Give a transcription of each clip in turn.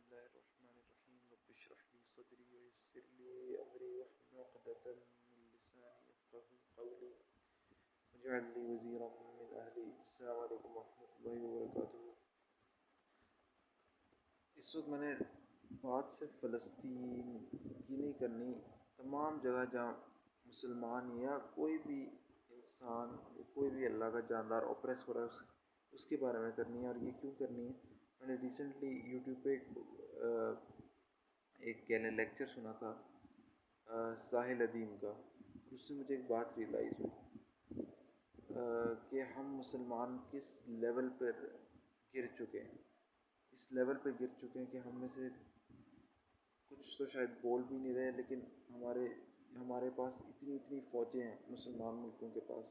الله الرحمن الرحيم رب اشرح لي صدري ويسر لي أمري واحلل عقدة من لساني يفقهوا قولي واجعل لي وزيرا من أهلي. السلام علیکم ورحمۃ اللہ وبرکاتہ. اس وقت میں نے بات صرف فلسطین کی نہیں کرنی، تمام جگہ جہاں مسلمان یا کوئی بھی انسان کوئی بھی اللہ کا جاندار اوپریس ہو رہا ہے اس کے بارے میں کرنی ہے. اور یہ کیوں کرنی ہے؟ میں نے ریسنٹلی یوٹیوب پہ ایک لیکچر سنا تھا ساحل ادیم کا. اس سے مجھے ایک بات ریئلائز ہوئی کہ ہم مسلمان کس لیول پر گر چکے ہیں. اس لیول پہ گر چکے ہیں کہ ہم میں سے کچھ تو شاید بول بھی نہیں رہے، لیکن ہمارے پاس اتنی فوجیں ہیں مسلمان ملکوں کے پاس،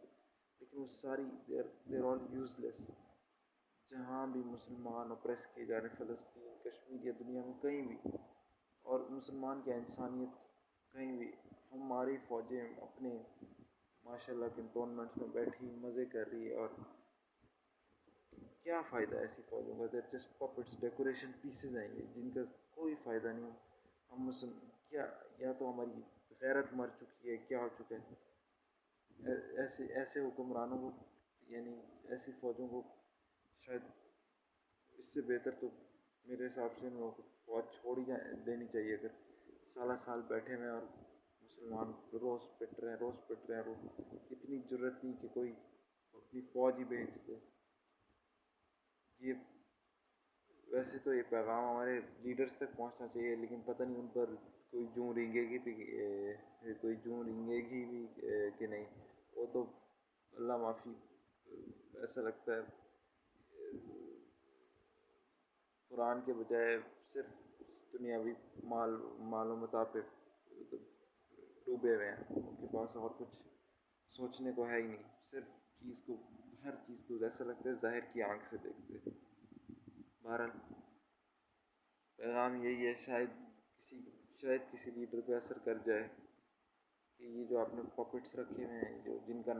لیکن وہ ساری دیر آل یوز لیس. جہاں بھی مسلمان اوپریس کیے جا رہے ہیں، فلسطین، کشمیر یا دنیا میں کہیں بھی، اور مسلمان کی انسانیت کہیں بھی، ہماری فوجیں اپنے ماشاء اللہ کنٹونمنٹس میں بیٹھی مزے کر رہی ہے. اور کیا فائدہ ہے ایسی فوجوں کا؟ دیر جسٹ پپٹس، ڈیکوریشن پیسز ہیں یہ، جن کا کوئی فائدہ نہیں. ہم کیا، یا تو ہماری غیرت مر چکی ہے، کیا ہو چکا ہے. ایسے حکمرانوں کو، یعنی ایسی فوجوں کو شاید اس سے بہتر تو میرے حساب سے ان لوگوں کو فوج چھوڑ ہی دینی چاہیے. اگر سال بیٹھے ہوئے اور مسلمان روز پٹ رہے ہیں اور اتنی جرت نہیں کہ کوئی اپنی فوج ہی بھیج دے. یہ ویسے تو یہ پیغام ہمارے لیڈرز تک پہنچنا چاہیے، لیکن پتہ نہیں ان پر کوئی جوں رینگے گی بھی کہ نہیں. وہ تو اللہ معافی، ایسا لگتا ہے قرآن کے بجائے صرف دنیاوی مال و متاع پہ ڈوبے ہوئے ہیں. ان کے پاس اور کچھ سوچنے کو ہے ہی نہیں، صرف ہر چیز کو ایسا لگتا ہے ظاہر کی آنکھ سے دیکھتے. بہرحال پیغام یہی ہے، شاید کسی لیڈر پہ اثر کر جائے کہ یہ جو آپ نے پاپٹس رکھے ہوئے ہیں، جن کا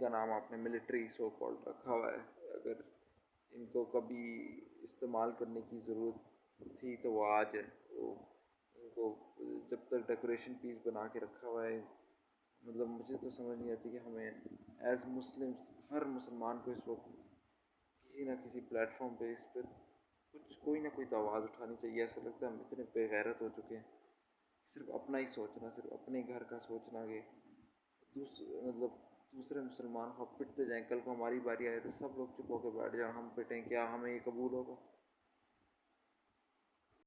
نام آپ نے ملٹری سو کالڈ رکھا ہوا ہے، اگر ان کو کبھی استعمال کرنے کی ضرورت تھی تو وہ آج ہے. ان کو جب تک ڈیکوریشن پیس بنا کے رکھا ہوا ہے، مطلب مجھے تو سمجھ نہیں آتی کہ ہمیں ایز مسلمس، ہر مسلمان کو اس وقت کسی نہ کسی پلیٹ فارم پہ اس پہ کوئی نہ کوئی تو آواز اٹھانی چاہیے. ایسا لگتا ہے ہم اتنے بے غیرت ہو چکے ہیں، صرف اپنا ہی سوچنا، صرف اپنے گھر کا سوچنا، کہ دوسرے مسلمان کو پٹتے جائیں. کل کو ہماری باری آئے تو سب لوگ چپ ہو کے بیٹھ جائیں، ہم پٹیں، کیا ہمیں یہ قبول ہوگا؟